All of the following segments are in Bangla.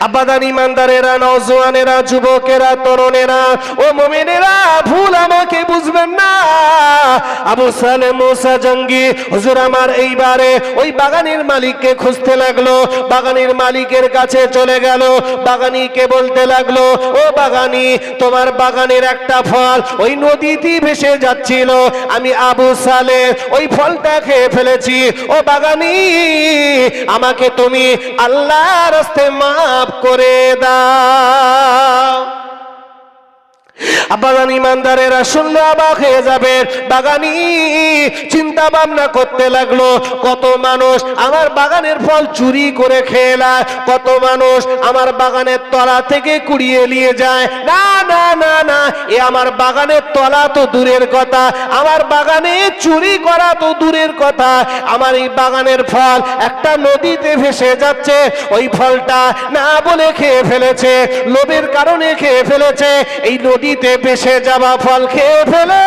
আবাদান ইমানদারেরা, নওজওয়ানেরা, যুবকেরা, তরুণেরা ও মুমিনেরা, ভুল আমাকে বুঝবেন না। আবু সালেহ মুসা জঙ্গি হুজুর আমার এইবারে ওই বাগানের মালিককে খুঁজতে লাগলো। বাগানের মালিকের কাছে চলে গেল। বাগানিকে বলতে লাগলো, ও বাগানি, তোমার বাগানের একটা ফল ওই নদীতে ভেসে যাচ্ছিল, আমি আবু সালেহ ওই ফলটা খেয়ে ফেলেছি। ও বাগানি, আমাকে তুমি আল্লাহর রাস্তায় মাফ করে দাও। বাগান ইমানদারেরা শুনলে অবাক হয়ে যাবে। বাগানি চিন্তা ভাবনা করতে লাগলো, কত মানুষ আমার বাগানের ফল চুরি করে খেয়ে নেয়, কত মানুষ আমার বাগানের তলা থেকে কুড়িয়ে নিয়ে যায়। না না না না, এ আমার বাগানের তলা তো দূরের কথা, আমার বাগানে চুরি করা তো দূরের কথা, আমার এই বাগানের ফল একটা নদীতে ভেসে যাচ্ছে, ওই ফলটা না বলে খেয়ে ফেলেছে, লোভের কারণে খেয়ে ফেলেছে। এই নদীতে ভেসে যাওয়া ফল খেয়ে ফেলে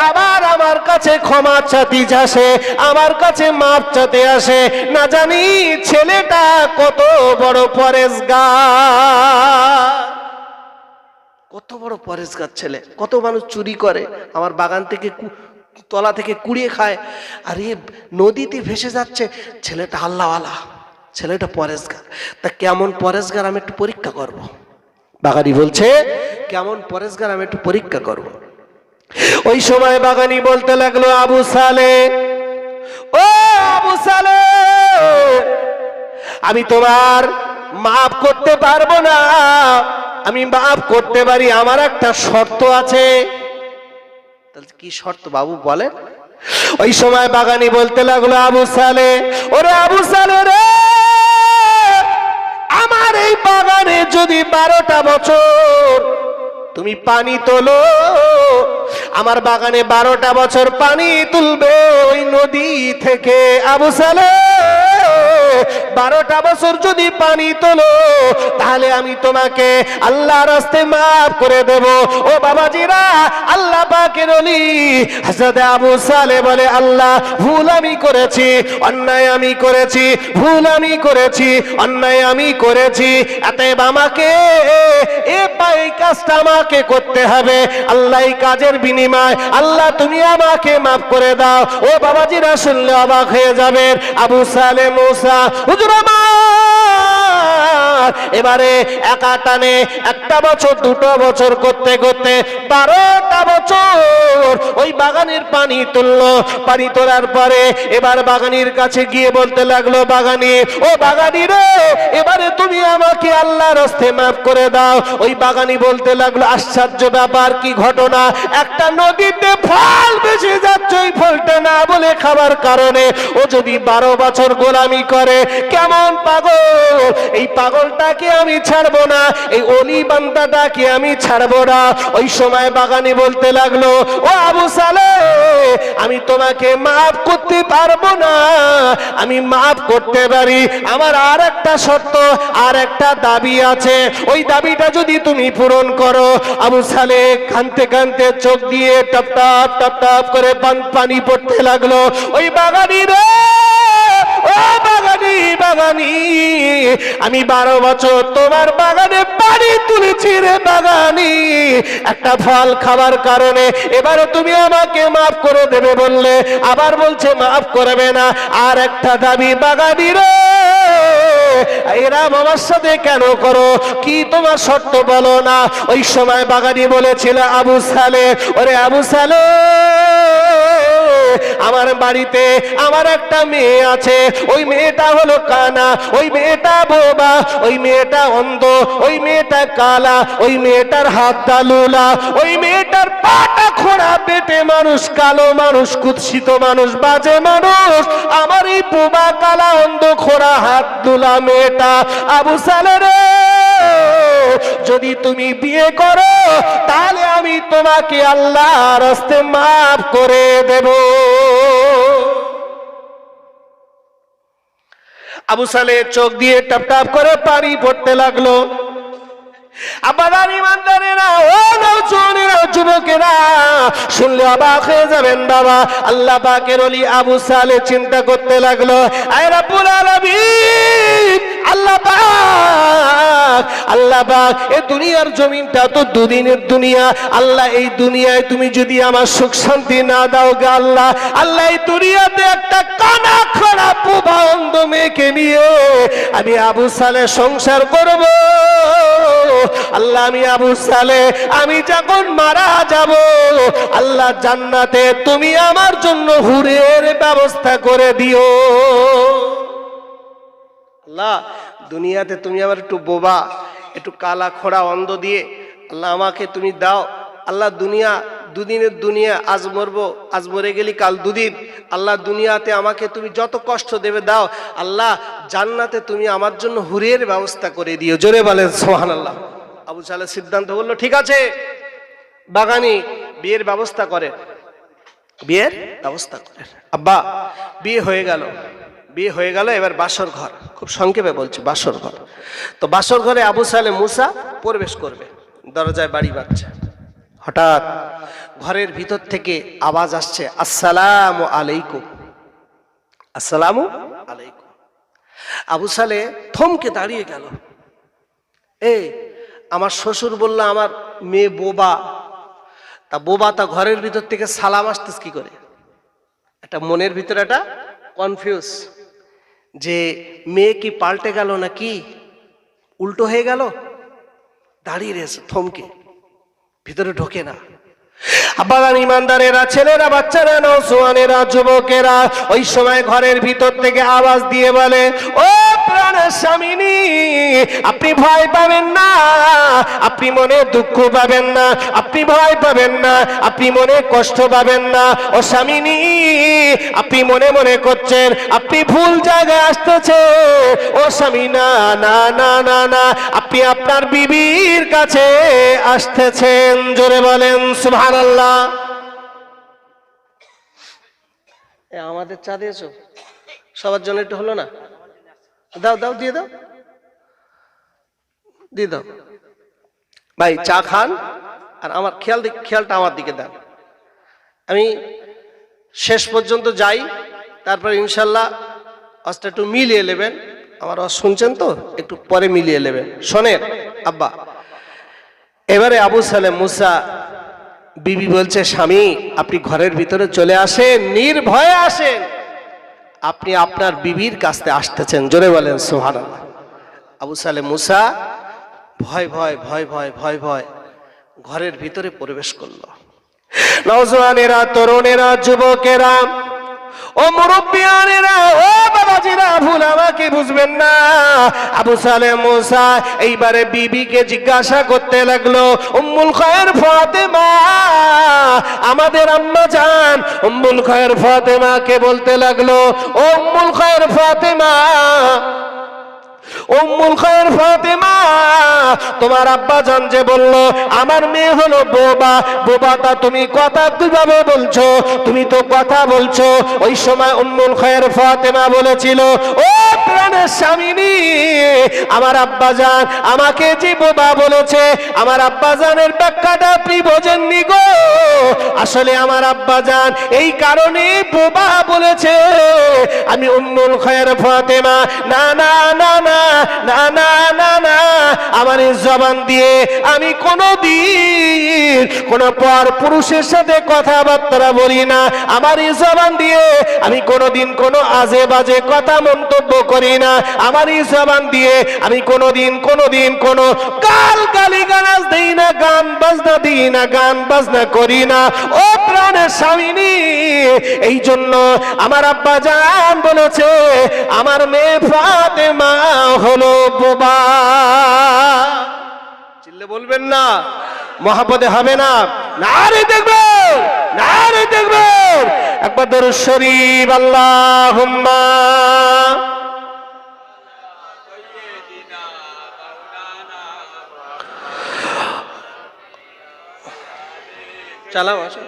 আবার আমার কাছে ক্ষমা চাইতে আসে, আমার কাছে মাপ চাইতে আসে। না জানি ছেলেটা কত বড় পরেশগার, কত বড় পরেশগার ছেলে। কত মানুষ চুরি করে, আমার বাগান থেকে তলা থেকে কুড়িয়ে খায়, আর এ নদীতে ভেসে যাচ্ছে। ছেলেটা আল্লাহওয়ালা, ছেলেটা পরেশগার। তা কেমন পরেশগার আমি একটু পরীক্ষা করব। বাগানি বলছে, কেমন পরেশগার আমি একটু পরীক্ষা করব। ওই সময় বাগানি বলতে লাগলো, আবু সালেহ, ও আবু সালেহ, আমি তোমার মাফ করতে পারবো না, আমি মাফ করতে পারি, আমার একটা শর্ত আছে। তাহলে কি শর্ত বাবু বলেন? ওই সময় বাগানি বলতে লাগলো, আবু সালেহ, ওরে আবু সালেহ রে, আমার এই বাগানে যদি 12টা বছর তুমি পানি তোলো, আমার বাগানে 12টা বছর পানি তুলবে ওই নদী থেকে। আবু সালেহ, 12টা বছর যদি পানি তোলো, তাহলে আমি তোমাকে আল্লাহর রাস্তায় মাফ করে দেব। ও বাবাজিরা, আল্লাহ পাকের ওলি হযরত আবু সালেহ বলে, আল্লাহ, ভুল আমি করেছি, অন্যায় আমি করেছি, ভুল আমি করেছি, অন্যায় আমি করেছি, অতএব আমাকে এই কাজটা আমাকে করতে হবে। আল্লাহ এই কাজের বিনিময়, আল্লাহ তুমি আমাকে মাফ করে দাও। ও বাবাজিরা, শুনলে অবাক হয়ে যাবেন। আবু সালেহ মুসা হুজুর আমার এবারে একা টানে 1টা বছর 2টো বছর করতে করতে 12টা বছর ওই বাগানের পানি তুললো। পানি তোলার পরে এবার বাগানির কাছে গিয়ে বলতে লাগলো, বাগানি, ও বাগানি রে, এবারে তুমি আমাকে আল্লাহর রাস্তায় মাফ করে দাও। ওই বাগানি বলতে লাগলো, আশ্চর্য ব্যাপার, কি ঘটনা, একটা নদীতে ফল ভেসে যাচ্ছে, ওই ফলটা না বলে খাবার কারণে ও যদি 12 বছর গোলামি করে, কেমন পাগল, এই পাগলটাকে আমি ছাড়বো না, এই অলি বান্দাটাকে আমি ছাড়বো না। ওই সময় বাগানি বলতে লাগলো, ও আবু সালেহ, আমি তোমাকে মাফ করতে পারবো না, আমি মাফ করতে পারি, আমার আর একটা শর্ত, আর একটা দাবি আছে, ওই দাবিটা যদি তুমি পূরণ করো। আবু সালেহ কাঁদতে কাঁদতে চোখ দিয়ে টপ টপ টপ টপ করে পানি পড়তে লাগলো। ওই বাগানি রে, ও বাগানি, বাগানি, আমি 12 বছর তোমার বাগানে পানি তুলেছি রে বাগানি, একটা ফল খাবার কারণে, এবারে তুমি আমাকে মাফ করে দেবে বললে, আবার বলছে মাফ করবে না, আর একটা দাবি, বাগানি রে, এরা আমার সাথে কেন করো, কি তোমার শর্ত বলো না। ওই সময় বাগানি বলেছিল, আবু সালেহ, ওরে আবু সালেহ, আমার বাড়িতে আমার একটা মেয়ে আছে, ওই মেয়েটা হলো কানা, ওই মেয়েটা বোবা, ওই মেয়েটা অন্ধ, ওই মেয়েটা কালা, ওই মেয়েটার হাতটা লুলা, ওই মেয়েটার পাটা খোঁড়া, পেটে মানুষ, কালো মানুষ, কুৎসিত মানুষ, বাজে মানুষ, আমার এই বোবা কালা অন্ধ খোঁড়া হাত লুলা মেয়েটা। আবু সালেহ রে, যদি তুমি বিয়ে করো, তাহলে আমি তোমাকে আল্লাহর রাস্তায় মাফ করে দেব। আবু সালেহ চোখ দিয়ে টপ টপ করে পানি পড়তে লাগলো। আবাদান ইমানদারেরা, ও নওজওয়ানেরা, যুবকেরা, শুনলে অবাক হয়ে যাবেন বাবা। আল্লাহ পাকের ওলি আবু সালেহ চিন্তা করতে লাগলো, আয় রব্বুল আলামিন, আল্লাহ পাক আল্লাহ পাক এই দুনিয়ার জমিনটা তো দুদিনের দুনিয়া, আল্লাহ এই দুনিয়ায় তুমি যদি আমার সুখ শান্তি না দাও গো আল্লাহ, আল্লাহ এই দুনিয়াতে একটা কানা খোড়া বোবা অন্ধ মেয়েকে নিয়ে আমি আবু সালে সংসার করব। আল্লাহ আমি আবু সালে আমি যখন মারা যাব, আল্লাহ জান্নাতে তুমি আমার জন্য হুরের ব্যবস্থা করে দিও। আল্লাহ দুনিয়াতে তুমি আবার একটু বোবা একটু কালা খোড়া অন্ধ দিয়ে আল্লাহ আমাকে তুমি দাও। আল্লাহ দুনিয়া দুদিনের দুনিয়া, আজ মরবো আজ মরে গেলি কাল দুদিন, আল্লাহ দুনিয়াতে আমাকে তুমি যত কষ্ট দেবে দাও, আল্লাহ জান্নাতে তুমি আমার জন্য হুরের ব্যবস্থা করে দিও। জোরে বলেন সুবহানাল্লাহ। আবু সালেহ সিদ্ধান্ত বললো ঠিক আছে, বাগানি বিয়ের ব্যবস্থা করে, বিয়ের ব্যবস্থা করে। আব্বা বিয়ে হয়ে গেল, বিয়ে হয়ে গেল, এবার বাসর ঘর, খুব সংক্ষেপে বলছি বাসর ঘর। তো বাসর ঘরে আবু সালেহ মুসা প্রবেশ করবে, দরজায় বাড়ি বাজছে। হঠাৎ ঘরের ভিতর থেকে আওয়াজ আসছে আসসালামু আলাইকুম, আসসালামু আলাইকুম। আবু সালেহ থমকে দাঁড়িয়ে গেল। আমার শ্বশুর বলল আমার মেয়ে বোবা, তা বোবা তা ঘরের ভিতর থেকে সালাম আসতেছে কি করে? একটা মনের ভিতরে একটা কনফিউজ যে মেয়ে কি পাল্টে গেল নাকি উল্টো হয়ে গেল, দাঁড়িয়ে রয়েছে থমকে, ভিতরে ঢোকে না। আব্বাগান ইমানদারেরা, ছেলেরা, বাচ্চারা, নওজোয়ানেরা, যুবকেরা ওই সময় ঘরের ভিতর থেকে আওয়াজ দিয়ে বলে ও প্রাণের স্বামিনী, আপনি ভয় পাবেন না, আপনি মনে দুঃখ পাবেন না, আপনি ভয় পাবেন না, আপনি মনে কষ্ট পাবেন না। ও স্বামিনী, আপনি মনে মনে করছেন আপনি ভুল জায়গায় আসতেছে। ও স্বামী, না না না না না, আপনি আপনার বিবির কাছে আসতেছেন। জোরে বলেন সুবহানাল্লাহ। আমাদের চা দিয়েছো সবার জন্য, একটু হলো না? দাও দাও, দিয়ে দাও, দিয়ে দাও ভাই, চা খান আর আমার খেয়ালটা আমার দিকে দেন। আমি শেষ পর্যন্ত যাই, তারপর ইনশাল্লাহ আজটা একটু মিলিয়ে নেবেন। আমার শুনছেন তো, একটু পরে মিলিয়ে নেবেন। শোনেন আব্বা, এবারে আবু সালেহ মুসা বিবি বলছে স্বামী আপনি ঘরের ভিতরে চলে আসেন, নির্ভয়ে আসেন, আপনি আপনার বিবির কাছে আসতেছেন। জোরে বলেন সুবহানাল্লাহ। আবু সালেহ মুসা ভয় ভয় ভয় ভয় ভয় ভয় ঘরের ভিতরে প্রবেশ করলো। নওজোয়ানেরা, তরুণেরা, যুবকেরা, ও মুরব্বিয়ানেরা, ও বাবাজিরা, ভুল আমাকে বুঝবেন না। আবু সালেহ মুসা এইবারে বিবিকে জিজ্ঞাসা করতে লাগলো, উম্মুল খায়ের ফাতেমা, আমাদের আম্মা জান উম্মুল খায়ের ফাতেমাকে বলতে লাগলো, ও উম্মুল খায়ের ফাতেমা, উম্মুল খায়ের ফাতেমা, তোমার আব্বা জান যে বললো আমার মেয়ে হলো বোবা, বোবাটা তুমি কথা কিভাবে বলছো? তুমি তো কথা বলছো। ওই সময় উম্মুল খায়ের ফাতেমা বলেছিল, ও প্রাণের স্বামিনী, আমার আব্বা জান আমাকে যে বোবা বলেছে, আমার আব্বা জানের ব্যাখ্যাটা আপনি বোঝেননি গো। আসলে আমার আব্বা জান এই কারণে বোবা বলেছে। আমি উম্মুল খায়ের ফাতেমা না না না না না না না না, আমার এই জবান দিয়ে আমি কোনোদিন কোন পর পুরুষের সাথে কথাবার্তা বলি না। আমার এই জবান দিয়ে আমি কোনোদিন কোনো আজে বাজে কথা মন্তব্য করি না। আমার এই জবান দিয়ে আমি কোনোদিন কোনো গালিগালাজ দিই না, গান বাজনা দিই না, গান বাজনা করি না। ও প্রাণের স্বামিনী, এই জন্য আমার আব্বা জান বলেছে আমার মেয়ে ফাতেমা হলো বোবা। চিল্লে বলবেন না, মহাপদে হবে না। নারে দেখবো, নারে দেখবো, একবার দরুদ শরীফ আল্লাহুম্মা চালাও। আসো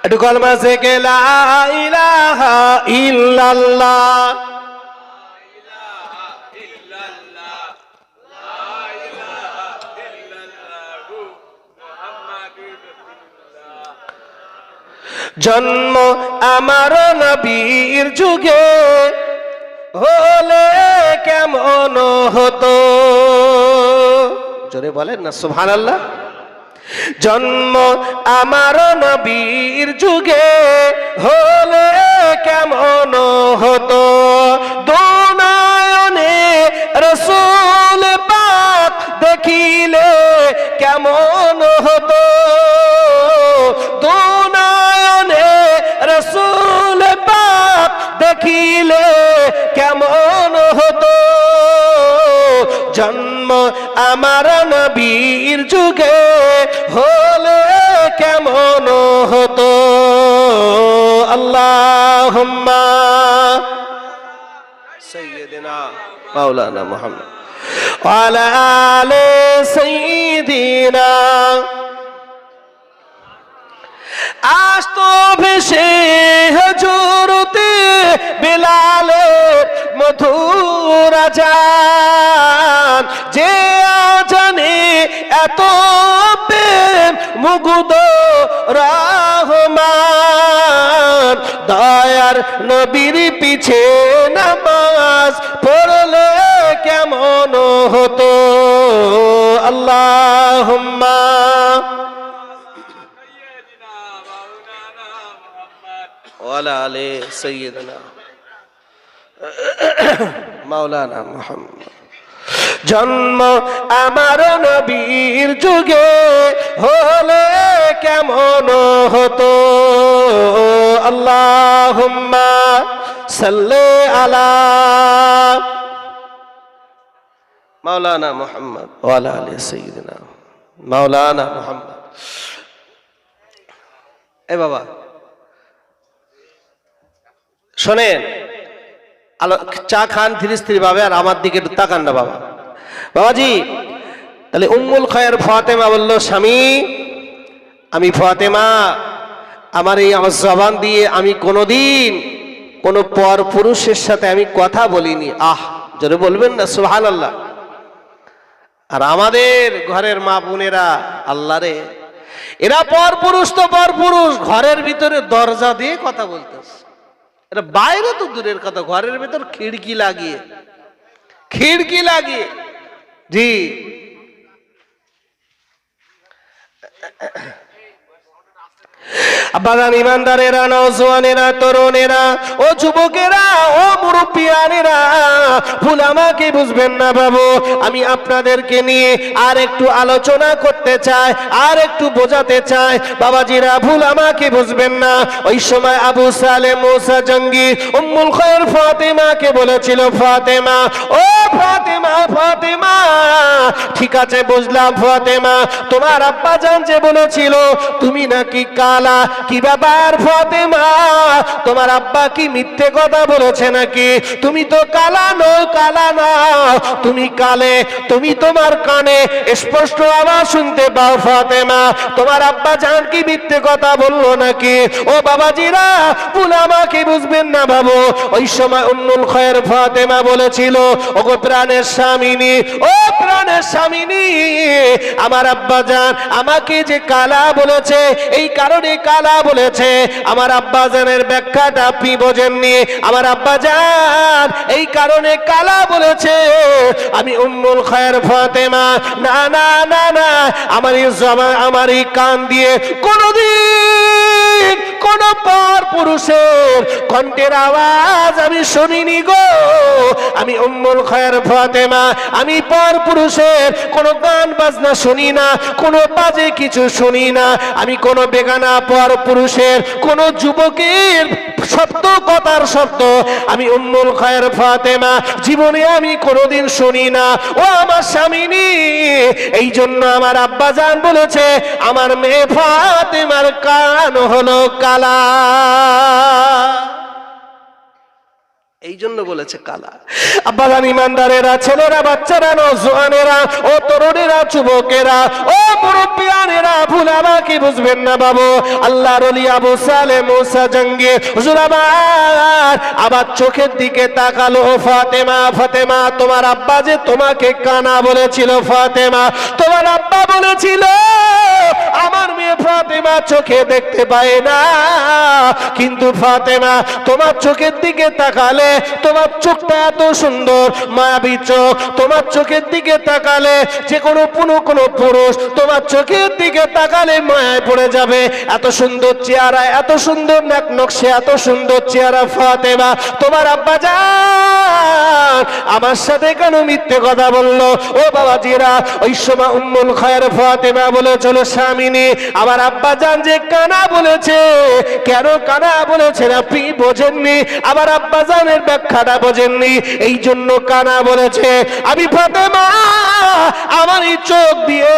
একটু কলমা থেকে লা ইলাহা ইল্লাল্লাহ, জন্ম আমার নবীর যুগে হলে কেমন হতো, জোরে বলেন না সুবহানাল্লাহ। জন্ম আমার নবীর যুগে হলে কেমন হতো, দুনয়নে রাসূল পাক দেখিলে কেমন হতো, দুনয়নে রাসূল পাক দেখিলে কেমন হতো, জন্ম আমার নবীর যুগে হলে কেমন হতো। আল্লাহুম্মা সাইয়্যিদিনা মাওলানা মুহাম্মদ ওয়া আলা আলি সাইয়্যিদিনা। আসতো ভেসে হুজুরতে বেলালের মধুর আযান, যে আজানে এত প্রেম মুগ্ধ রহমান, দয়ার নবীর পিছে নামাজ পড়লে কেমন হতো। আল্লাহুম্মা ওয়ালা আলি সাইয়্যিদিনা মাওলানা মুহাম্মদ। জন্ম আমার নবীর যুগে হলে কেমন হতো। আল্লাহুম্মা সাল্লি আলা মাওলানা মুহাম্মদ ওয়ালা আলি সাইয়্যিদিনা মাওলানা মুহাম্মদ। এ বাবা শোনেন, চা খান ধীরে স্থির ভাবে, আর আমার দিকে একটু তাকান না বাবা। বাবাজি, তাহলে উম্মুল খায়ের ফাতেমা বলল, স্বামী আমি ফাতেমা, আমার এই আমার জবান দিয়ে আমি কোনোদিন কোনো পর পুরুষের সাথে আমি কথা বলিনি। আহ, জোরে বলবেন না সুবহানাল্লাহ। আর আমাদের ঘরের মা বোনেরা, আল্লাহ রে, এরা পর পুরুষ তো পর পুরুষ, ঘরের ভিতরে দরজা দিয়ে কথা বলতেছে। এটা বাইরে তো দূরের কথা, ঘরের ভিতর খিড়কি লাগিয়ে জি। বাগান ইমানদারেরা, নওজওয়ানেরা, তরুণেরা, ও যুবকেরা, ও মুরব্বিয়ানেরা, ভুল আমাকে বুঝবেন না বাবু। আমি আপনাদেরকে নিয়ে আর একটু আলোচনা করতে চাই, আর একটু বোঝাতে চাই। বাবাজিরা, ভুল আমাকে বুঝবেন না। ওই সময় আবু সালেম মুসা জঙ্গি উম্মুল খায়ের ফাতেমাকে বলেছিল, ফাতেমা, ও ফাতেমা, ফাতেমা, ঠিক আছে বুঝলাম ফাতেমা, তোমার আব্বা জান যে বলেছিল তুমি নাকি কালা, কি ব্যাপার ফাতেমা, তোমার আব্বা কি মিথ্যে কথা বলেছে নাকি? তুমি তো কালা নও, কালা না, তুমি কালে, তুমি তোমার কানে স্পষ্ট আওয়াজ শুনতে পাও ফাতেমা, তোমার আব্বা জান কি মিথ্যে কথা বললো নাকি? ও বাবাজিরা, ভুল আমাকে বুঝবেন না বাবু। ওই সময় উম্মুল খায়ের ফাতেমা বলেছিল, ওগো প্রাণের স্বামিনী, ও প্রাণের স্বামিনী, আমার আব্বা জান আমাকে যে কালা বলেছে, এই কারণে কালা বলেছে। আমার আব্বা জানের ব্যাখ্যাটা আপনি বোঝেননি। আমার আব্বা জান এই কারণে কালা বলেছে। আমি উম্মুল খায়ের ফাতেমা, না না না না, আমার এই কান দিয়ে কোনদিন কোন পর পুরুষের কণ্ঠের আওয়াজ আমি শুনিনি গো। আমি উম্মুল খায়ের ফাতেমা, আমি পর পুরুষের কোন গান বাজনা শুনি না, কোনো বাজে কিছু শুনি না। আমি কোনো বেগানা পর পুরুষের কোন যুবকের শব্দ, কথার শব্দ আমি উম্মুল খায়ের ফাতেমা জীবনে আমি কোনোদিন শুনি না। ও আমার স্বামিনী, এই জন্য আমার আব্বা জান বলেছে আমার মেয়ে ফাতেমার কান হলো কালা, এই জন্য বলেছে কালা। আব্বাজান ইমানদারেরা, ছেলেরা, বাচ্চারা, নওজওয়ানেরা, ও তরুণেরা, যুবকেরা, ও মুরব্বিয়ানেরা, ভুল আমাকে বুঝবেন না বাবু। আল্লাহর ওলি আবু সালেম মুসা জঙ্গি হুজুর আবার চোখের দিকে তাকালো, ফাতেমা, ফাতেমা, তোমার আব্বা যে তোমাকে কানা বলেছিল, ফাতেমা তোমার আব্বা বলেছিল আমার মেয়ে ফাতেমা চোখে দেখতে পায় না, কিন্তু ফাতেমা তোমার চোখের দিকে তাকালে, তোমার চোখটা এত সুন্দর মায়াবী চোখ, তোমার চোখের দিকে তাকালে যে কোনো পুরুষ তোমার চোখের দিকে তাকালে মায়ায় পড়ে যাবে। এত সুন্দর চেহারা, এত সুন্দর নাক নকশা, এত সুন্দর চেহারা ফাতেমা। তোমার আব্বা জান আমার সাথে কেন মিথ্যে কথা বললো? ও বাবাজিরা, ওই সময় উম্মুল খায়ের ফাতেমা বলেছিল, স্বামিনী আমার আব্বা জান যে কানা বলেছে, কেন কানা বলেছেন আপনি বোঝেননি, আমার আব্বা জানের ব্যাখ্যাটা বোঝেননি, এই জন্য কানা বলেছে। আমি ফাতেমা আমার এই চোখ দিয়ে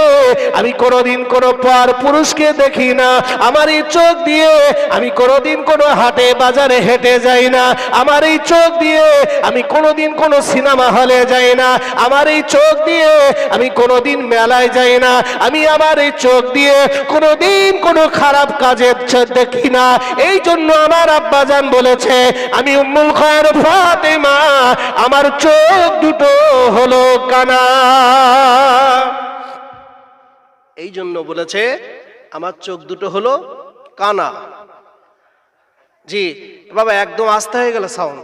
আমি কোনোদিন কোনো পর পুরুষকে দেখি না, আমার এই চোখ দিয়ে আমি কোনোদিন কোনো হাটে বাজারে হেঁটে যাই না, আমার এই চোখ দিয়ে আমি কোনোদিন কোনো সিনেমা হলে যাই না, আমার এই চোখ দিয়ে আমি কোনোদিন মেলায় যাই না, আমি আমার এই চোখ দিয়ে কোনোদিন কোনো খারাপ কাজে দেখি না। এই জন্য আমার আব্বাজান বলেছে আমি উম্মুল খায়ের ফাতেমা, আমার চোখ দুটো হলো কানা। এই জন্য বলেছে আমার চোখ দুটো হলো কানা। জি বাবা, একদম আস্তে হয়ে গেল সাউন্ড,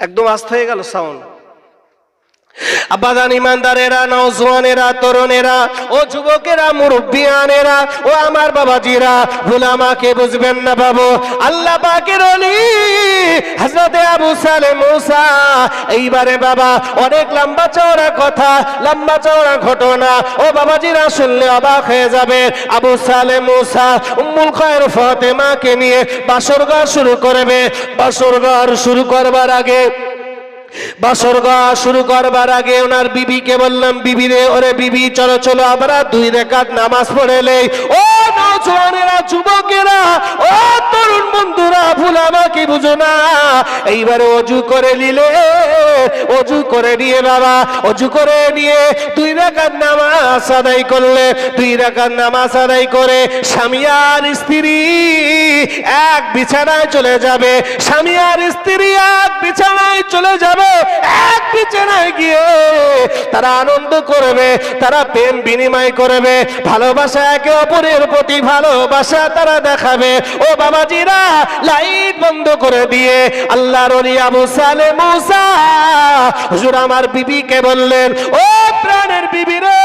একদম আস্তে হয়ে গেল সাউন্ড। আব্বাজান, ইমানদারেরা, নওজওয়ানেরা, তরুণেরা, ও যুবকেরা, মুরব্বিয়ানেরা, ও আমার বাবাজিরা, ভুল আমাকে বুঝবেন না বাবু। আল্লাহ পাকের ওলি হযরতে আবু সালেহ মুসা, এইবারে বাবা অনেক লম্বা চওড়া কথা, লম্বা চওড়া ঘটনা, ও বাবাজিরা শুনলে অবাক হয়ে যাবে। আবু সালেহ মুসা উম্মুল খায়ের ফাতেমাকে নিয়ে বাসরঘর শুরু করবে। বাসরঘর শুরু করবার আগে, বাসরঘর শুরু করবার আগে ওনার বিবিকে বললাম, বিবি রে, ওরে বিবি, চলো চলো আমরা 2 রাকাত নামাজ পড়ে নেই। ও নওজওয়ানেরা, যুবকেরা, ও তরুণ বন্ধুরা, ভুল আমাকে বুঝো না। এইবারে অজু করে নিলে, অজু করে নিয়ে বাবা, অজু করে নিয়ে 2 রাকাত নামাজ আদায় করলে। 2 রাকাত নামাজ আদায় করে স্বামী আর স্ত্রী এক বিছানায় চলে যাবে। স্বামী আর স্ত্রী এক বিছানায় চলে যাবে। এক বিছানায় গিয়ে তারা আনন্দ করবে, তারা প্রেম বিনিময় করবে, ভালোবাসা, একে অপরের প্রতি ভালোবাসা তারা দেখাবে। ও বাবাজিরা, লাইট বন্ধ করে দিয়ে আল্লাহর ওলি আবু সালেহ মুসা হুজুর আমার বিবিকে বললেন, ও প্রাণের বিবি রে,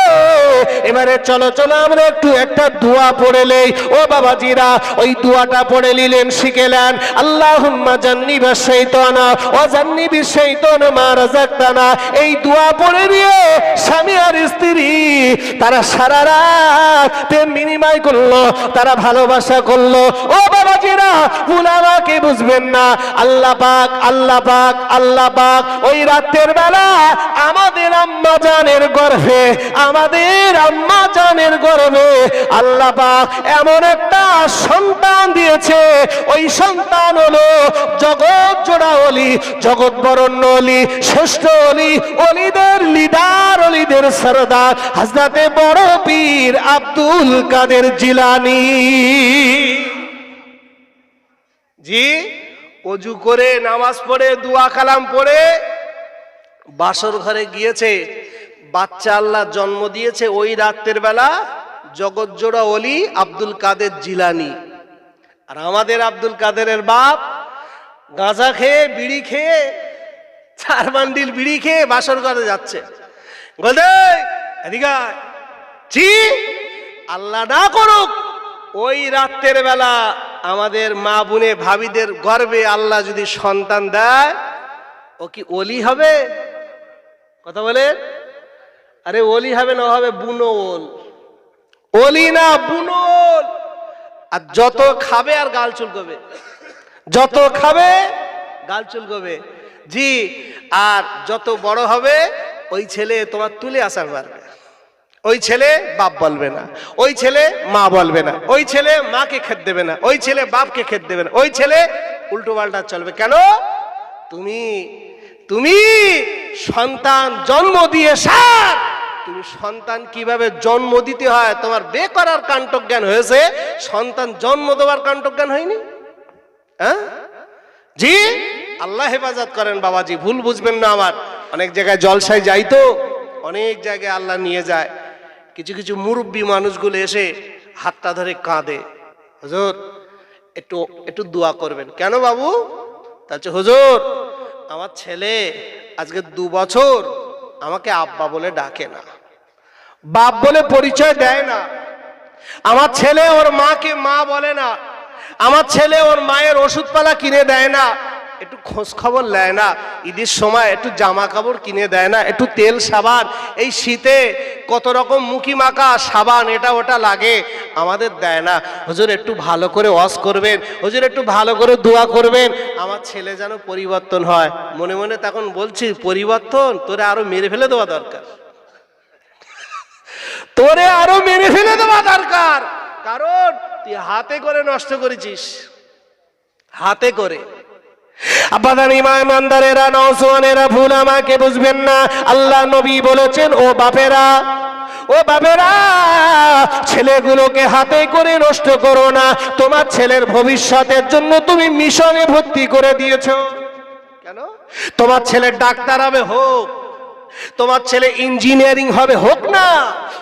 এবারে চলো চলো আমরা একটু একটা দোয়া পড়ে নেই। ও বাবাজিরা, ওই দোয়াটা পড়ে নিলেন, শিখেলেন, আল্লাহুম্মা জান্নিবাশ শাইতানা ওয়া জান্নিবিশ শাইতানা মা রাযাকতানা। এই দোয়া পড়ে নিয়ে স্বামী আর স্ত্রী তারা সারা রাত প্রেম বিনিময় করলো, তারা ভালোবাসা করলো। ও বাবাজিরা, ভুল আমাকে বুঝবেন না। আল্লাহ পাক, আল্লাহ পাক, আল্লাহ পাক ওই রাতের বেলা আমাদের আম্মা জানের গর্ভে, আমাদের আম্মা জানের গর্ভে আল্লাহ পাক এমন একটা সন্তান দিয়েছে। ওই সন্তান হলো জগৎ জোড়া ওলি, জগৎ বরণ্য ওলি, শ্রেষ্ঠ ওলি, ওলিদের লিডার, ওলিদের সরদার হযরতে বড় পীর আব্দুল কাদের জিলানী। জি, অজু করে নামাজ পড়ে দোয়া কালাম পড়ে বাসর ঘরে গিয়েছে। বাচ্চা আল্লাহ জন্ম দিয়েছে ওই রাতের বেলা জগৎ জোড়া ওলি আব্দুল কাদের জিলানী। আর আমাদের আব্দুল কাদেরের বাপ গাঁজা খেয়ে, বিড়ি খেয়ে, 4 বান্ডিল বিড়ি খেয়ে বাসর ঘরে যাচ্ছে। বলতে এদিকে জি, আল্লাহ না করুক ওই রাতের বেলা আমাদের মা বোনে ভাবিদের গর্ভে আল্লাহ যদি সন্তান দেয়, ও কি ওলি হবে? কথা বলে, আরে ওলি হবে না, হবে বুনোল। ওলি না, বুনোল। আর যত খাবে আর গাল চুলকবে, যত খাবে গাল চুলকবে। জি, আর যত বড় হবে ওই ছেলে তোমার তুলে আসার পারবে। ওই ছেলে বাপ বলবে না, ওই ছেলে মা বলবে না, ওই ছেলে মাকে খেত দেবে না, ওই ছেলে বাপকে খেত দেবে না, ওই ছেলে উল্টো পাল্টা চলবে। কেন? তুমি সন্তান জন্ম দিয়ে সার। তুমি সন্তান কিভাবে জন্ম দিতে হয় তোমার বেকরার কাণ্ঠজ্ঞান হয়েছে, সন্তান জন্ম দেওয়ার কাণ্ঠজ্ঞান হয়নি। হ্যাঁ জি, আল্লাহ হেফাজত করেন বাবাজি, ভুল বুঝবেন না আমার। অনেক জায়গায় জলসায় যাই তো, অনেক জায়গায় আল্লাহ নিয়ে যায়। কিছু কিছু মুরব্বী মানুষগুলো এসে হাতটা ধরে কাঁদে, হুজুর একটু একটু দোয়া করবেন। কেন বাবু? তাহলে হুজুর আমার ছেলে আজকে 2 বছর আমাকে আব্বা বলে ডাকে না, বাপ বলে পরিচয় দেয় না, আমার ছেলে ওর মাকে মা বলে না, আমার ছেলে ওর মায়ের ওষুধপালা কিনে দেয় না, একটু খোঁজ খবর নেয় না, ঈদের সময় একটু জামা কাপড় কিনে দেয় না, একটু তেল সাবান, এই শীতে কত রকম মুখি মাখা সাবান এটা ওটা লাগে, আমাদের দেয় না। হুজুর একটু ভালো করে ওয়াজ করবেন, হুজুর একটু ভালো করে দোয়া করবেন, আমার ছেলে যেন পরিবর্তন হয়। মনে মনে তখন বলছি, পরিবর্তন তোরে আরো মেরে ফেলে দেওয়া দরকার, তোরে আরো মেরে ফেলে দেওয়া দরকার, কারণ তুই হাতে করে নষ্ট করেছিস, হাতে করে। আবাদান ইমানদারেরা, নওজওয়ানেরা, ভুল আমাকে বুঝবেন না। আল্লাহ নবী বলেছেন, ও বাপেরা, ও বাপেরা, ছেলেগুলোকে হাতে করে নষ্ট করো না। তোমার ছেলের ভবিষ্যতের জন্য তুমি মিশনে ভর্তি করে দিয়েছো। কেন? তোমার ছেলে ডাক্তার হবে, হোক। তোমার ছেলে ইঞ্জিনিয়ারিং হবে, হোক না।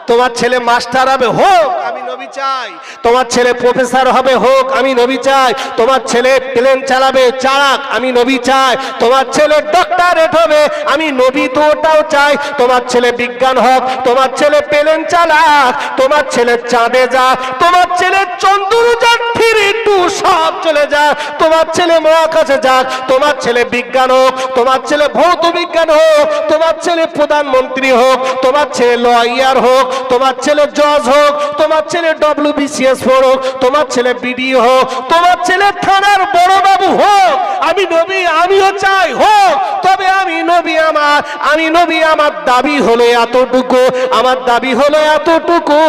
তোমার ছেলে মাস্টার হবে, হোক, আমি নবী চাই। তোমার ছেলে প্রফেসর হবে, হোক, আমি নবী চাই। তোমার ছেলে প্লেন চালাবে, চালাক, আমি নবী চাই। তোমার ছেলে ডক্টরেট হবে, আমি নবী তো ওটাও চাই। তোমার ছেলে বিজ্ঞান হোক, তোমার ছেলে প্লেন চালাক, তোমার ছেলে চাঁদে যাক, তোমার ছেলে চন্দ্রযান 3-2 সব চলে যাক, তোমার ছেলে মহাকাশে যাক, তোমার ছেলে বিজ্ঞান হোক, তোমার ছেলে ভৌত বিজ্ঞান হোক, তোমার ছেলে প্রধানমন্ত্রী হোক, তোমার ছেলে লয়ার হোক, তোমার ছেলে জজ হোক, তোমার ছেলে WBCS হোক, তোমার ছেলে বিডিও হোক, তোমার ছেলে থানার বড় বাবু হোক, আমি নবী আমিও চাই হোক। তবে আমি নবী আমার দাবি হলো এতটুকু, আমার দাবি হলো এতটুকু,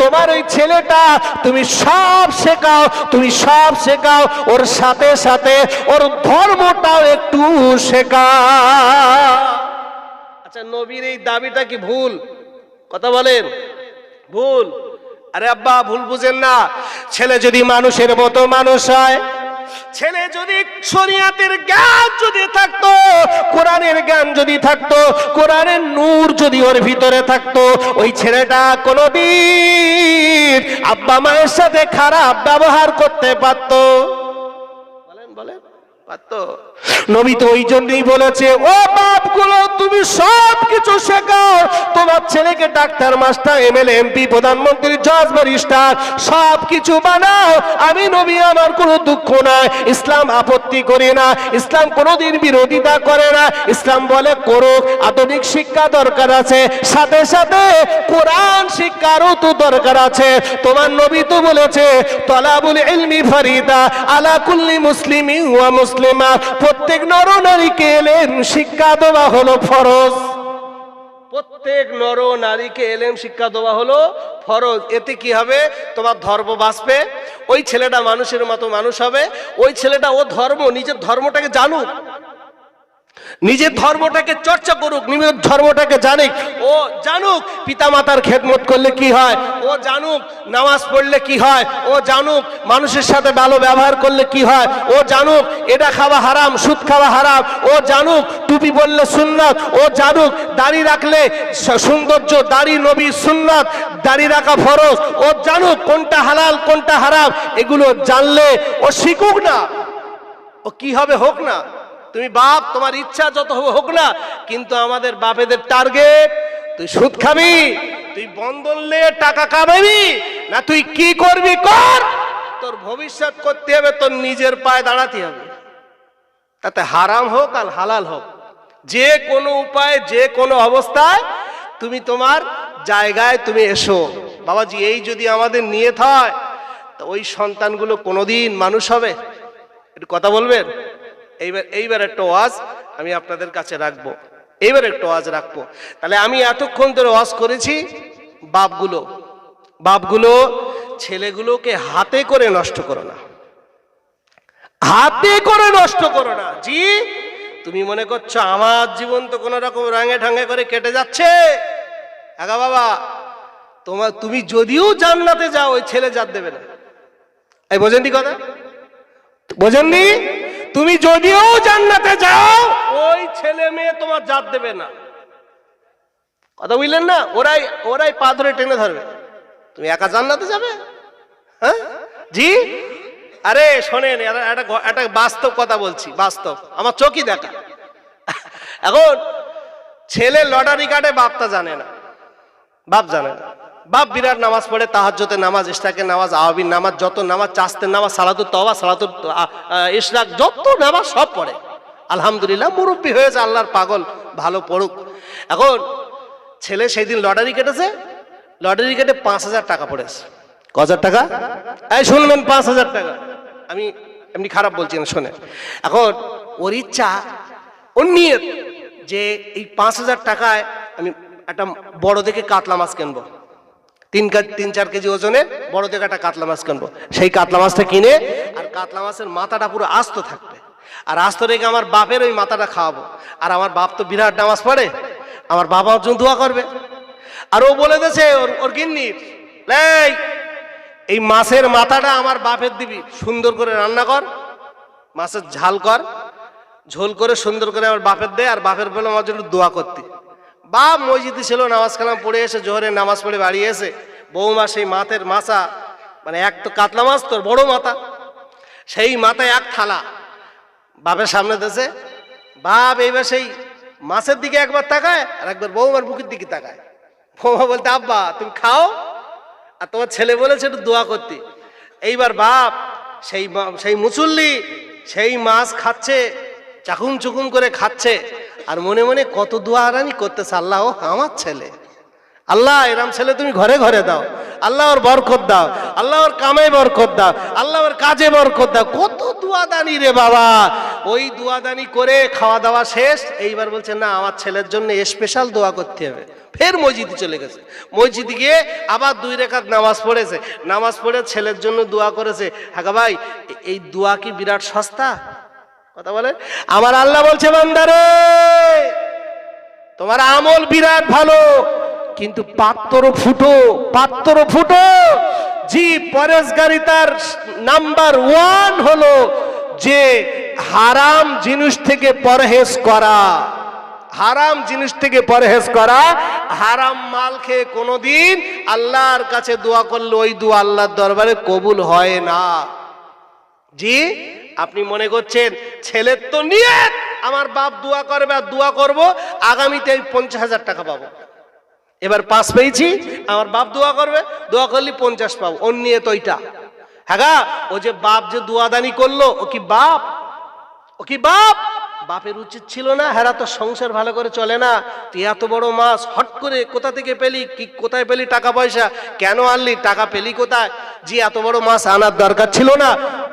তোমার ওই ছেলেটা তুমি সব শেখাও, তুমি সব শেখাও, ওর সাথে সাথে ওর ধর্মটাও একটু শেখাও। আচ্ছা, নবীর এই দাবিটা কি ভুল? কথা বলেন, ভুল? আরে আব্বা ভুল বুঝেন না। ছেলে যদি মানুষের মতো মানুষ হয়, ছেলে যদি শরীয়তের জ্ঞান যদি থাকতো, কোরআনের জ্ঞান যদি থাকতো, কোরআনের নূর যদি ওর ভিতরে থাকতো, ওই ছেলেটা কোনোদিন আব্বা মায়ের সাথে খারাপ ব্যবহার করতে পারতো? বলেন বলেন, পারতো? নবী তো ওই জন্যই বলেছে, ও বাপগুলো তুমি সব কিছু শেখাও, তোমার ছেলেকে ডাক্তার, মাস্টার, MLA, MP, প্রধানমন্ত্রী, জজ, ব্যারিস্টার সব কিছু বানাও। আমি নবী, আমার কোনো দুঃখ নাই, ইসলাম আপত্তি করে না, ইসলাম কোনোদিন বিরোধিতা করে না। ইসলাম বলে করুক, আধুনিক শিক্ষা দরকার আছে, সাথে সাথে কোরআন শিক্ষারও তো দরকার আছে। তোমার নবী তো বলেছে, তলাবুল ইলমি ফারিদা আলা কুল্লি মুসলিমিন ওয়া মুসলিমা, প্রত্যেক নর নারীকে এলেম শিক্ষা দেওয়া হলো ফরজ। প্রত্যেক নর নারীকে এলেম শিক্ষা দেওয়া হলো ফরজ। এতে কি হবে? তোমার ধর্ম বাঁচবে, ওই ছেলেটা মানুষের মতো মানুষ হবে, ওই ছেলেটা ও ধর্ম, নিজের ধর্মটাকে জানুক, নিজের ধর্মটাকে চর্চা করুক, নিজের ধর্মটাকে জানুক, ও জানুক পিতামাতার খেদমত করলে কি হয়, ও জানুক নামাজ পড়লে কি হয়, ও জানুক মানুষের সাথে ভালো ব্যবহার করলে কি হয়, ও জানুক এটা খাওয়া হারাম, সুদ খাওয়া হারাম, ও জানুক টুপি পরলে সুন্নাত, ও জানুক দাড়ি রাখলে সৌন্দর্য, দাড়ি নবী সুন্নাত, দাড়ি রাখা ফরজ, ও জানুক কোনটা হালাল কোনটা হারাম। এগুলো জানলে ও শিখুক না, ও কি হবে হোক না। তুমি বাপ, তোমার ইচ্ছা যত হোক না, কিন্তু আমাদের বাপেদের টার্গেট তুই সুদ খাবি, তুই বন্ধন নিয়ে টাকা কামাবি না, তুই কি করবি কর, তোর ভবিষ্যৎ করতে হবে, তোর নিজের পায়ে দাঁড়াতে হবে। তাতে হারাম হোক আর হালাল হোক, যে কোনো উপায়ে যে কোনো অবস্থায় তুমি তোমার জায়গায় তুমি এসো। বাবাজি, এই যদি আমাদের নিয়ত হয়, তো ওই সন্তানগুলো কোনোদিন মানুষ হবে? একটু কথা বলবেন। এইবার একটা ওয়াজ আমি আপনাদের কাছে রাখবো, এইবার একটা ওয়াজ রাখবো। তাহলে আমি এতক্ষণ ধরে ওয়াজ করেছি, বাপগুলো ছেলেগুলোকে হাতে করে নষ্ট করো না, হাতে করে নষ্ট করো না। জি, তুমি মনে করছো আমার জীবন তো কোন রকম রঙে ঢঙে করে কেটে যাচ্ছে? আগা বাবা, তুমি যদিও জান্নাতে যাও, ওই ছেলে জাত দেবে না। এই বোঝেননি কথা? বোঝেননি? তুমি যদিও জান্নাতে যাও, ওই ছেলে মেয়ে তোমার জাত দেবে না। কথা বুঝলেন না? ওরাই ওরাই পা ধরে টেনে ধরবে। তুমি একা জান্নাতে যাবে? হ্যাঁ জি। আরে শোনেন, একটা বাস্তব কথা বলছি, বাস্তব, আমার চোখই দেখা। এখন ছেলে লটারি কাটে, বাপটা জানে না, বাপ জানে না। বাপ বিরাট নামাজ পড়ে, তাহাজ্জুদের নামাজ, ইশরাকের নামাজ, আওয়াবির নামাজ, যত নামাজ, চাস্তের নামাজ, সালাতুত তওবা, সালাতুত ইশরাক, যত নামাজ সব পড়ে। আলহামদুলিল্লাহ, মুরব্বী হয়েছে, আল্লাহর পাগল, ভালো পড়ুক। এখন ছেলে সেই দিন লটারি কেটেছে, লটারি কেটে 5,000 টাকা পড়েছে। ক হাজার টাকা? এই শুনবেন, 5,000 টাকা। আমি এমনি খারাপ বলছি না, শোনেন। এখন ওর ইচ্ছা, ওর নিয়ত যে এই 5,000 টাকায় আমি একটা বড় দেখে কাতলা মাছ কিনবো, 3-4 কেজি ওজনে বড় দেখে একটা কাতলা মাছ কিনবো। সেই কাতলা মাছটা কিনে, আর কাতলা মাছের মাথাটা পুরো আস্ত থাকবে, আর আস্ত রেখে আমার বাপের ওই মাথাটা খাওয়াবো। আর আমার বাপ তো বিরাট নামাজ পড়ে, আমার বাবা ওর জন্য দোয়া করবে। আর ও বলে দিয়েছে ওর গিন্নি, এই মাছের মাথাটা আমার বাপের দিবি, সুন্দর করে রান্না কর, মাছের ঝাল কর, ঝোল করে সুন্দর করে আমার বাপের দে। আর বাপের বলে আমার জন্য দোয়া করতে। বাপ মসজিদে ছিল, নামাজ কালাম পড়ে এসে জোহরের নামাজ পড়ে বাড়ি এসে বৌমা সেই মাছের মাথা, মানে এক তো কাতলা মাছ, তোর বড় মাথা, সেই মাথায় এক থালা বাপের সামনে দিয়েছে। বাপ এইবার সেই মাছের দিকে একবার তাকায়, আর একবার বৌমার বুকের দিকে তাকায়। বৌমা বলতে, আব্বা তুমি খাও, আর তোমার ছেলে বলেছে একটু দোয়া করতে। এইবার বাপ সেই মুসল্লি সেই মাছ খাচ্ছে, চাকুম চুকুম করে খাচ্ছে, আর মনে মনে কত দোয়া রানি করতেছে, আল্লাহ ও আমার ছেলে, আল্লাহ এরম ছেলে তুমি ঘরে ঘরে দাও, আল্লাহ ওর বরকত দাও, আল্লাহ ওর কামে বরকত দাও, আল্লাহ ওর কাজে বরকত দাও। কত দুয়াদানি রে বাবা। ওই দুয়াদানি করে খাওয়া দাওয়া শেষ। এইবার বলছে, না আমার ছেলের জন্য স্পেশাল দোয়া করতে হবে। ফের মসজিদে চলে গেছে, মসজিদে গিয়ে আবার 2 রাকাত নামাজ পড়েছে, নামাজ পড়ে ছেলের জন্য দোয়া করেছে। হ্যাঁ ভাই, এই দোয়া কি বিরাট সস্তা? কথা বলে। আমার আল্লাহ বলছে, বান্দারে তোমার আমল বিরাট ভালো, কিন্তু পাত্র ফুটো, পাত্র ফুটো। জি, পরেশগারিতার নাম্বার 1 হলো যে হারাম জিনিস থেকে পরহেজ করা, হারাম জিনিস থেকে পরহেজ করা। হারাম মাল খেয়ে কোনোদিন আল্লাহর কাছে দোয়া করলে ওই দোয়া আল্লাহর দরবারে কবুল হয় না। জি, আপনি মনে করছেন ছেলের তো নিয়ত আমার বাপ দোয়া করবে আর দোয়া করব, আগামীতে 50,000 টাকা পাবো। এবার 5 পেয়েছি, আমার বাপ দোয়া করবে, দোয়া করলে 50 পাবো, ওর নিয়ত ওইটা। হ্যাঁ, ও যে বাপ যে দোয়াদানি করলো, ও কি বাপ? ও কি বাপ? বাপের উচিত ছিল না? হেরা তো সংসার ভালো করে চলে না, তুই এত বড় মাছ হট করে কোথা থেকে পেলি? কি কোথায় পেলি টাকা পয়সা? কেন আনলি? টাকা পেলি কোথায়? জি, এত বড় মাছ আনার দরকার ছিল না।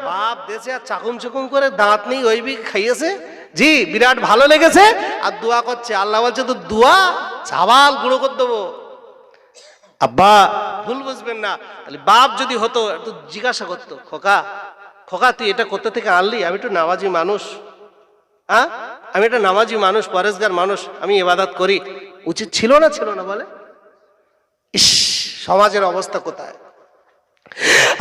বাপ দেশে আর চাকুম চুকুম করে দাঁত নেই ওই বি খাইয়েছে। জি, বিরাট ভালো লেগেছে আর দোয়া করছে। আল্লাহ বলছে, তো দোয়া চাওয়াল গুঁড়ো করে দেবো। আব্বা ভুল বুঝবেন না, তাহলে বাপ যদি হতো একটু জিজ্ঞাসা করতো, খোকা খোকা তুই এটা কোথা থেকে আনলি? আমি একটু নামাজি মানুষ, হ্যাঁ আমি একটা নামাজি মানুষ, পরেশগার মানুষ, আমি ইবাদত করি। উচিত ছিল না? ছিল না বলে। ইস, সমাজের অবস্থা কোথায়!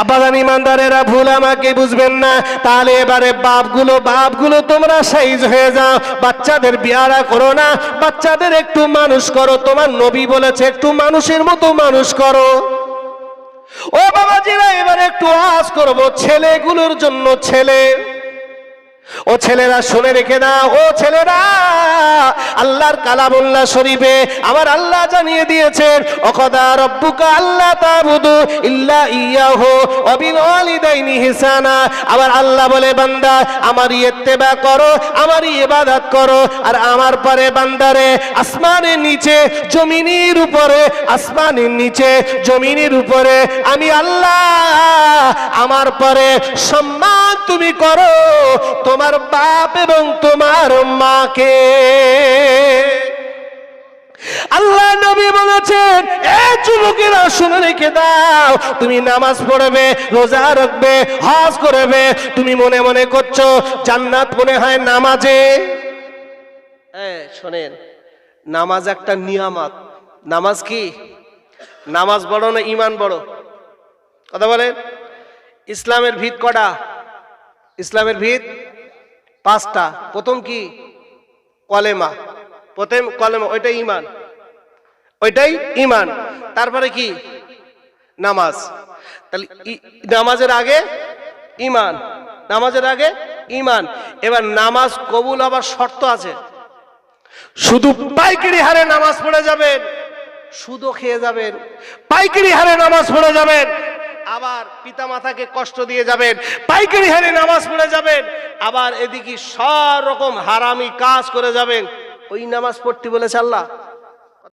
আব্বাজান ইমানদারেরা, ভুল আমাকে বুঝবেন না। তাহলে এবারে বাপগুলো তোমরা সাইজ হয়ে যাও, বাচ্চাদের বিয়ারা করো না, বাচ্চাদের একটু মানুষ করো। তোমার নবী বলেছে একটু মানুষের মতো মানুষ করো। ও বাবাজিরা, এবারে একটু আওয়াজ করবো ছেলেগুলোর জন্য। ও ছেলেরা শুনে রেখে দাও, ও ছেলেরা, আল্লাহর কালামুল্লাহ শরীফে আমার আল্লাহ জানিয়ে দিয়েছেন, ওয়াকাদা রাব্বুকা আল্লা তা'বুদু ইল্লা ইয়াহু ওয়া বিল ওয়ালিদাইনি ইহসানা। আমার আল্লাহ বলে, বান্দা আমার ইত্তেবা করো, আমার ইবাদত করো, আর আমার পরে বান্দারে আসমানের নিচে জমিনের উপরে, আসমানের নিচে জমিনের উপরে আমি আল্লাহ আমার পরে সম্মান তুমি করো তোমার বাপ এবং তোমার মাকে। আল্লাহ নবী বলেছেন, এ যুবকেরা শুনে রেখে দাও, তুমি নামাজ পড়বে, রোজা রাখবে, হজ করবে, তুমি মনে মনে করছো জান্নাত মনে হয় নামাজে। শোনেন, নামাজ একটা নিয়ামত। নামাজ কি? নামাজ বড় না ঈমান বড়? কথা বলেন। ইসলামের ভিত কটা? ইসলামের ভিত 5টা। প্রথম কি? কলেমা। প্রথম কলেমা, ওইটা ঈমান। ওইটাই ঈমান। তারপরে কি? নামাজ। তাহলে নামাজের আগে ঈমান, নামাজের আগে ঈমান। এবার নামাজ কবুল হবার শর্ত আছে। শুধু পাইকারি হারে নামাজ পড়ে যাবেন, সুদও খেয়ে যাবেন, পাইকারি হারে নামাজ পড়ে যাবেন, আবার পিতামাতাকে কষ্ট দিয়ে যাবেন, পাইকারি হারে নামাজ পড়ে যাবেন, আবার এদিকে সব রকম হারামি কাজ করে যাবেন, ওই নামাজ পড়তে বলেছে আল্লাহ?